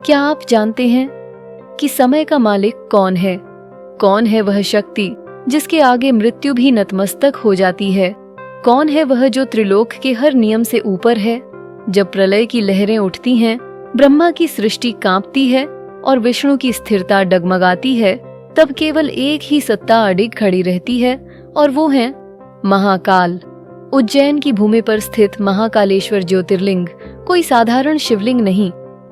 क्या आप जानते हैं कि समय का मालिक कौन है? कौन है वह शक्ति जिसके आगे मृत्यु भी नतमस्तक हो जाती है? कौन है वह जो त्रिलोक के हर नियम से ऊपर है? जब प्रलय की लहरें उठती हैं, ब्रह्मा की सृष्टि कांपती है और विष्णु की स्थिरता डगमगाती है, तब केवल एक ही सत्ता अडिग खड़ी रहती है और वो है महाकाल। उज्जैन की भूमि पर स्थित महाकालेश्वर ज्योतिर्लिंग कोई साधारण शिवलिंग नहीं,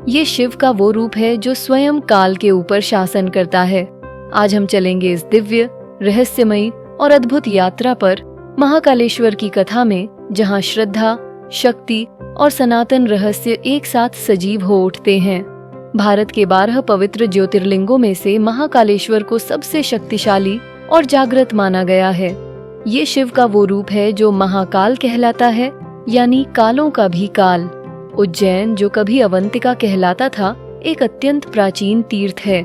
ये शिव का वो रूप है जो स्वयं काल के ऊपर शासन करता है। आज हम चलेंगे इस दिव्य, रहस्यमयी और अद्भुत यात्रा पर महाकालेश्वर की कथा में, जहाँ श्रद्धा, शक्ति और सनातन रहस्य एक साथ सजीव हो उठते हैं। भारत के 12 पवित्र ज्योतिर्लिंगों में से महाकालेश्वर को सबसे शक्तिशाली और जागृत माना गया है। ये शिव का वो रूप है जो महाकाल कहलाता है, यानी कालों का भी काल। उज्जैन, जो कभी अवंतिका कहलाता था, एक अत्यंत प्राचीन तीर्थ है।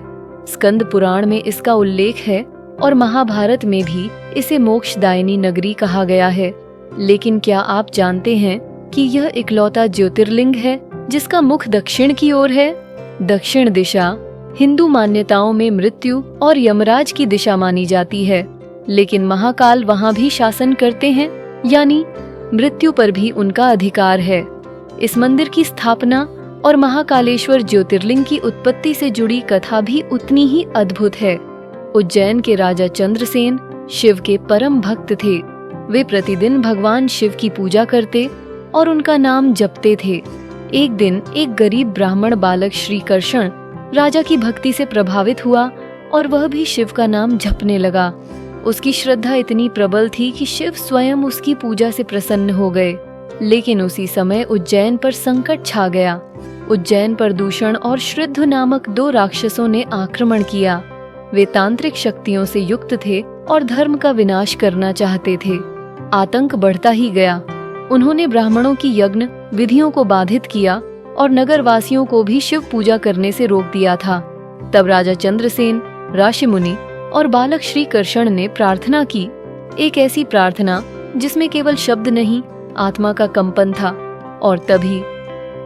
स्कंद पुराण में इसका उल्लेख है और महाभारत में भी इसे मोक्षदायिनी नगरी कहा गया है। लेकिन क्या आप जानते हैं कि यह इकलौता ज्योतिर्लिंग है जिसका मुख दक्षिण की ओर है? दक्षिण दिशा हिंदू मान्यताओं में मृत्यु और यमराज की दिशा मानी जाती है, लेकिन महाकाल वहां भी शासन करते हैं, यानी मृत्यु पर भी उनका अधिकार है। इस मंदिर की स्थापना और महाकालेश्वर ज्योतिर्लिंग की उत्पत्ति से जुड़ी कथा भी उतनी ही अद्भुत है। उज्जैन के राजा चंद्रसेन शिव के परम भक्त थे। वे प्रतिदिन भगवान शिव की पूजा करते और उनका नाम जपते थे। एक दिन एक गरीब ब्राह्मण बालक श्री कृष्ण राजा की भक्ति से प्रभावित हुआ और वह भी शिव का नाम जपने लगा। उसकी श्रद्धा इतनी प्रबल थी कि शिव स्वयं उसकी पूजा से प्रसन्न हो गए। लेकिन उसी समय उज्जैन पर संकट छा गया। उज्जैन पर दूषण और श्रद्ध नामक 2 राक्षसों ने आक्रमण किया। वे तांत्रिक शक्तियों से युक्त थे और धर्म का विनाश करना चाहते थे। आतंक बढ़ता ही गया। उन्होंने ब्राह्मणों की यज्ञ विधियों को बाधित किया और नगरवासियों को भी शिव पूजा करने से रोक दिया था। तब राजा चंद्रसेन, ऋषि मुनि और बालक श्री कृष्ण ने प्रार्थना की। एक ऐसी प्रार्थना जिसमें केवल शब्द नहीं, आत्मा का कंपन था। और तभी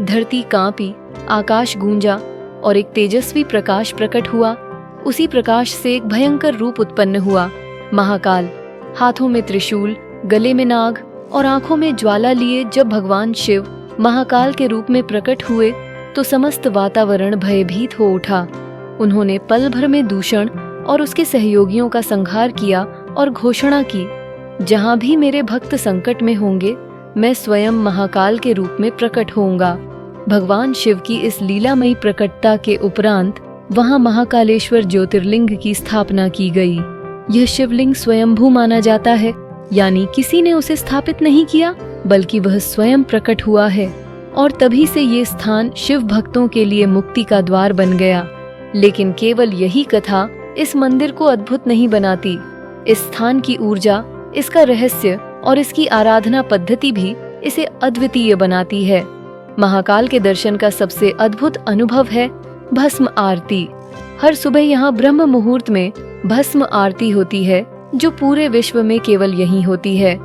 धरती कांपी, आकाश गूंजा और एक तेजस्वी प्रकाश प्रकट हुआ। उसी प्रकाश से एक भयंकर रूप उत्पन्न हुआ। महाकाल, हाथों में त्रिशूल, गले में नाग और आंखों में ज्वाला लिए जब भगवान शिव महाकाल के रूप में प्रकट हुए तो समस्त वातावरण भयभीत हो उठा। उन्होंने पल भर में दूषण और उसके सहयोगियों का संहार किया और घोषणा की, जहां भी मेरे भक्त संकट में होंगे, मैं स्वयं महाकाल के रूप में प्रकट होऊंगा। भगवान शिव की इस लीलामयी प्रकटता के उपरांत वहां महाकालेश्वर ज्योतिर्लिंग की स्थापना की गई। यह शिवलिंग स्वयंभू माना जाता है, यानी किसी ने उसे स्थापित नहीं किया, बल्कि वह स्वयं प्रकट हुआ है। और तभी से ये स्थान शिव भक्तों के लिए मुक्ति का द्वार बन गया। लेकिन केवल यही कथा इस मंदिर को अद्भुत नहीं बनाती। इस स्थान की ऊर्जा, इसका रहस्य और इसकी आराधना पद्धति भी इसे अद्वितीय बनाती है। महाकाल के दर्शन का सबसे अद्भुत अनुभव है भस्म आरती। हर सुबह यहाँ ब्रह्म मुहूर्त में भस्म आरती होती है, जो पूरे विश्व में केवल यहीं होती है।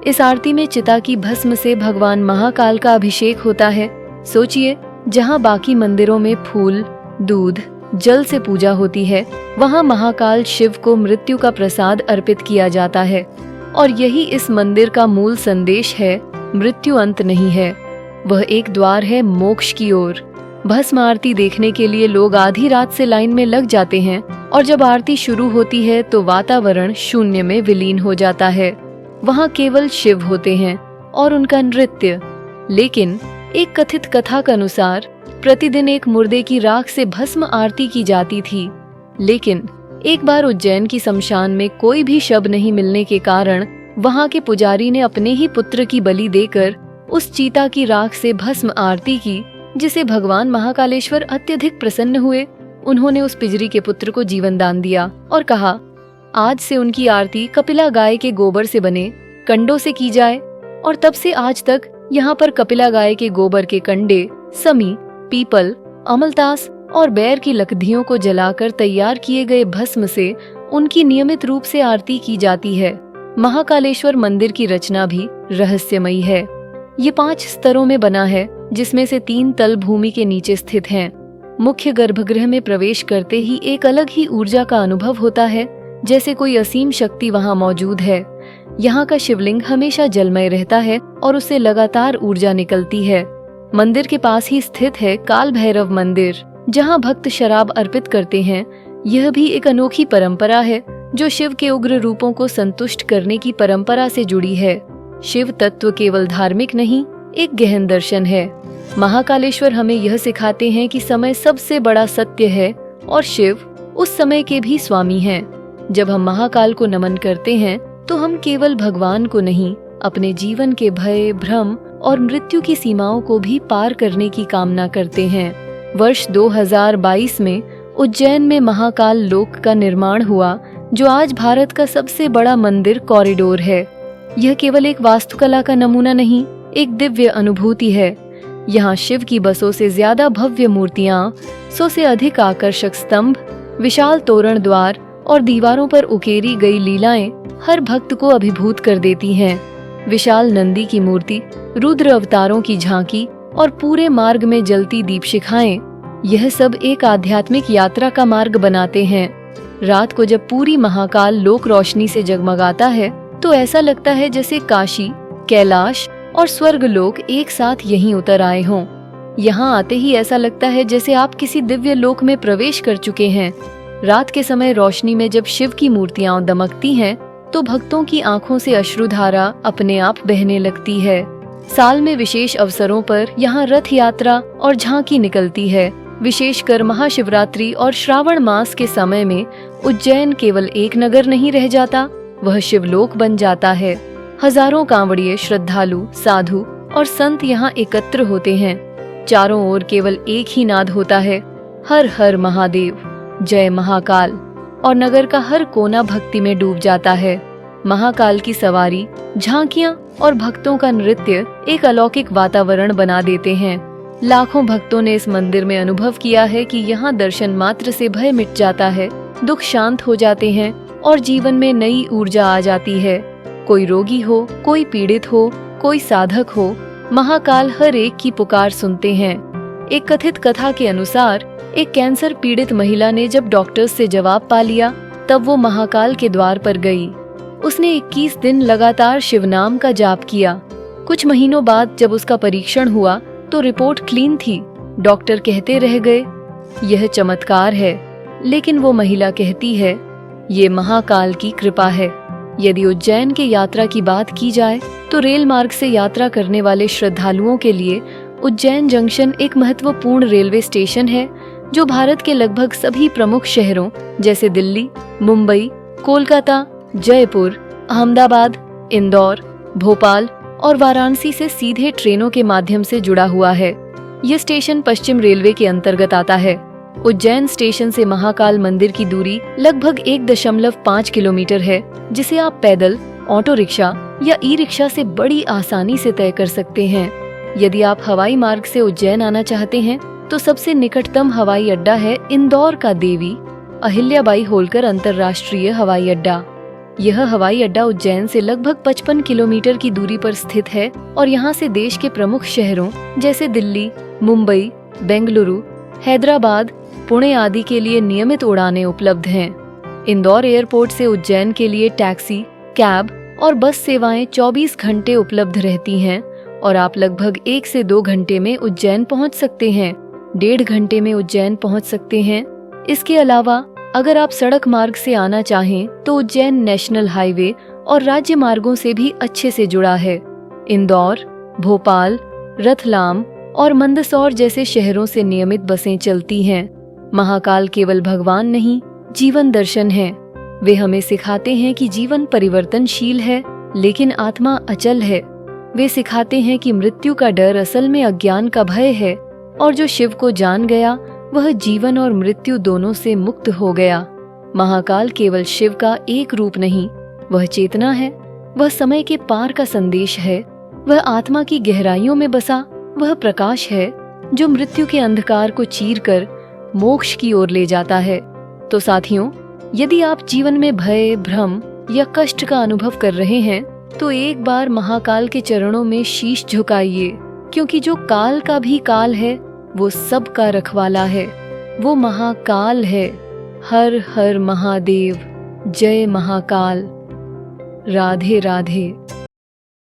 इस आरती में चिता की भस्म से भगवान महाकाल का अभिषेक होता है। सोचिए, जहाँ बाकी मंदिरों में फूल, दूध, जल से पूजा होती है, वहाँ महाकाल शिव को मृत्यु का प्रसाद अर्पित किया जाता है। और यही इस मंदिर का मूल संदेश है, मृत्यु अंत नहीं है, वह एक द्वार है मोक्ष की ओर। भस्म आरती देखने के लिए लोग आधी रात से लाइन में लग जाते हैं और जब आरती शुरू होती है तो वातावरण शून्य में विलीन हो जाता है। वहाँ केवल शिव होते हैं और उनका नृत्य। लेकिन एक कथित कथा के अनुसार प्रतिदिन एक मुर्दे की राख से भस्म आरती की जाती थी। लेकिन एक बार उज्जैन की शमशान में कोई भी शव नहीं मिलने के कारण वहाँ के पुजारी ने अपने ही पुत्र की बलि देकर उस चीता की राख से भस्म आरती की, जिसे भगवान महाकालेश्वर अत्यधिक प्रसन्न हुए। उन्होंने उस पिजरी के पुत्र को जीवन दान दिया और कहा, आज से उनकी आरती कपिला गाय के गोबर से बने कंडों से की जाए। और तब से आज तक यहाँ पर कपिला गाय के गोबर के कंडे, समी, पीपल, अमलतास और बैर की लकड़ियों को जलाकर तैयार किए गए भस्म से उनकी नियमित रूप से आरती की जाती है। महाकालेश्वर मंदिर की रचना भी रहस्यमयी है। ये 5 स्तरों में बना है, जिसमें से 3 तल भूमि के नीचे स्थित हैं। मुख्य गर्भगृह में प्रवेश करते ही एक अलग ही ऊर्जा का अनुभव होता है, जैसे कोई असीम शक्ति वहां मौजूद है। यहाँ का शिवलिंग हमेशा जलमय रहता है और उससे लगातार ऊर्जा निकलती है। मंदिर के पास ही स्थित है काल भैरव मंदिर, जहाँ भक्त शराब अर्पित करते हैं। यह भी एक अनोखी परंपरा है जो शिव के उग्र रूपों को संतुष्ट करने की परंपरा से जुड़ी है। शिव तत्व केवल धार्मिक नहीं, एक गहन दर्शन है। महाकालेश्वर हमें यह सिखाते हैं कि समय सबसे बड़ा सत्य है और शिव उस समय के भी स्वामी हैं। जब हम महाकाल को नमन करते हैं तो हम केवल भगवान को नहीं, अपने जीवन के भय, भ्रम और मृत्यु की सीमाओं को भी पार करने की कामना करते हैं। वर्ष 2022 में उज्जैन में महाकाल लोक का निर्माण हुआ, जो आज भारत का सबसे बड़ा मंदिर कॉरिडोर है। यह केवल एक वास्तुकला का नमूना नहीं, एक दिव्य अनुभूति है। यहाँ शिव की बसों से ज्यादा भव्य मूर्तियाँ, 100 से अधिक आकर्षक स्तंभ, विशाल तोरण द्वार और दीवारों पर उकेरी गई लीलाएं हर भक्त को अभिभूत कर देती हैं। विशाल नंदी की मूर्ति, रुद्र अवतारों की झांकी और पूरे मार्ग में जलती दीपशिखाएं, यह सब एक आध्यात्मिक यात्रा का मार्ग बनाते हैं। रात को जब पूरी महाकाल लोक रोशनी से जगमगाता है तो ऐसा लगता है जैसे काशी, कैलाश और स्वर्ग लोक एक साथ यहीं उतर आए हों। यहाँ आते ही ऐसा लगता है जैसे आप किसी दिव्य लोक में प्रवेश कर चुके हैं। रात के समय रोशनी में जब शिव की मूर्तियां दमकती हैं, तो भक्तों की आंखों से अश्रुधारा अपने आप बहने लगती है। साल में विशेष अवसरों पर यहाँ रथ यात्रा और झांकी निकलती है। विशेषकर महाशिवरात्रि और श्रावण मास के समय में उज्जैन केवल एक नगर नहीं रह जाता, वह शिवलोक बन जाता है। हजारों कांवड़िए, श्रद्धालु, साधु और संत यहाँ एकत्र होते हैं। चारों ओर केवल एक ही नाद होता है, हर हर महादेव, जय महाकाल, और नगर का हर कोना भक्ति में डूब जाता है। महाकाल की सवारी, झांकियां और भक्तों का नृत्य एक अलौकिक वातावरण बना देते हैं। लाखों भक्तों ने इस मंदिर में अनुभव किया है कि यहाँ दर्शन मात्र से भय मिट जाता है, दुख शांत हो जाते हैं और जीवन में नई ऊर्जा आ जाती है। कोई रोगी हो, कोई पीड़ित हो, कोई साधक हो, महाकाल हर एक की पुकार सुनते हैं। एक कथित कथा के अनुसार एक कैंसर पीड़ित महिला ने जब डॉक्टर्स से जवाब पा लिया, तब वो महाकाल के द्वार पर गई। उसने 21 दिन लगातार शिव नाम का जाप किया। कुछ महीनों बाद जब उसका परीक्षण हुआ तो रिपोर्ट क्लीन थी। डॉक्टर कहते रह गए, यह चमत्कार है, लेकिन वो महिला कहती है, ये महाकाल की कृपा है। यदि उज्जैन के यात्रा की बात की जाए तो रेल मार्ग से यात्रा करने वाले श्रद्धालुओं के लिए उज्जैन जंक्शन एक महत्वपूर्ण रेलवे स्टेशन है, जो भारत के लगभग सभी प्रमुख शहरों जैसे दिल्ली, मुंबई, कोलकाता, जयपुर, अहमदाबाद, इंदौर, भोपाल और वाराणसी से सीधे ट्रेनों के माध्यम से जुड़ा हुआ है। यह स्टेशन पश्चिम रेलवे के अंतर्गत आता है। उज्जैन स्टेशन से महाकाल मंदिर की दूरी लगभग 1.5 किलोमीटर है, जिसे आप पैदल, ऑटो रिक्शा या ई रिक्शा से बड़ी आसानी से तय कर सकते हैं। यदि आप हवाई मार्ग से उज्जैन आना चाहते हैं तो सबसे निकटतम हवाई अड्डा है इंदौर का देवी अहिल्याबाई होलकर अंतर्राष्ट्रीय हवाई अड्डा। यह हवाई अड्डा उज्जैन से लगभग 55 किलोमीटर की दूरी पर स्थित है और यहाँ से देश के प्रमुख शहरों जैसे दिल्ली, मुंबई, बेंगलुरु, हैदराबाद, पुणे आदि के लिए नियमित उड़ानें उपलब्ध हैं। इंदौर एयरपोर्ट से उज्जैन के लिए टैक्सी, कैब और बस सेवाएं 24 घंटे उपलब्ध रहती हैं और आप लगभग 1 से 2 घंटे में उज्जैन पहुंच सकते हैं, 1.5 घंटे में उज्जैन पहुंच सकते हैं। इसके अलावा अगर आप सड़क मार्ग से आना चाहें तो उज्जैन नेशनल हाईवे और राज्य मार्गों से भी अच्छे से जुड़ा है। इंदौर, भोपाल, रतलाम और मंदसौर जैसे शहरों से नियमित बसें चलती हैं। महाकाल केवल भगवान नहीं, जीवन दर्शन है। वे हमें सिखाते हैं कि जीवन परिवर्तनशील है, लेकिन आत्मा अचल है। वे सिखाते हैं कि मृत्यु का डर असल में अज्ञान का भय है और जो शिव को जान गया वह जीवन और मृत्यु दोनों से मुक्त हो गया। महाकाल केवल शिव का एक रूप नहीं, वह चेतना है, वह समय के पार का संदेश है, वह आत्मा की गहराइयों में बसा वह प्रकाश है जो मृत्यु के अंधकार को चीरकर मोक्ष की ओर ले जाता है। तो साथियों, यदि आप जीवन में भय, भ्रम या कष्ट का अनुभव कर रहे हैं तो एक बार महाकाल के चरणों में शीश झुकाइए, क्योंकि जो काल का भी काल है वो सब का रखवाला है। वो महाकाल है। हर हर महादेव, जय महाकाल। राधे राधे।